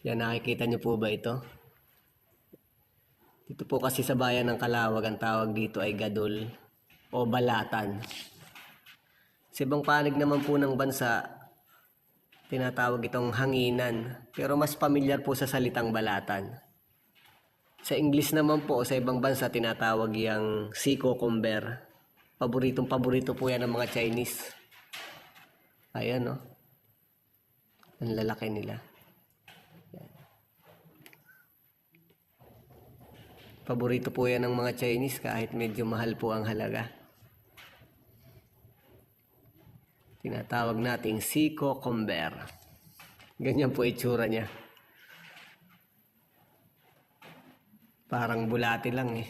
Yan, nakikita niyo po ba ito? Dito po kasi sa bayan ng Calawag, ang tawag dito ay gadol o balatan. Sa ibang panig naman po ng bansa, tinatawag itong hanginan. Pero mas pamilyar po sa salitang balatan. Sa English naman po, sa ibang bansa, tinatawag yung sea cucumber. Paborito po yan ng mga Chinese. Ayan, no? Ang lalaki nila. Paborito po yan ng mga Chinese kahit medyo mahal po ang halaga. Tinatawag nating sea cucumber. Ganyan po itsura niya. Parang bulati lang eh.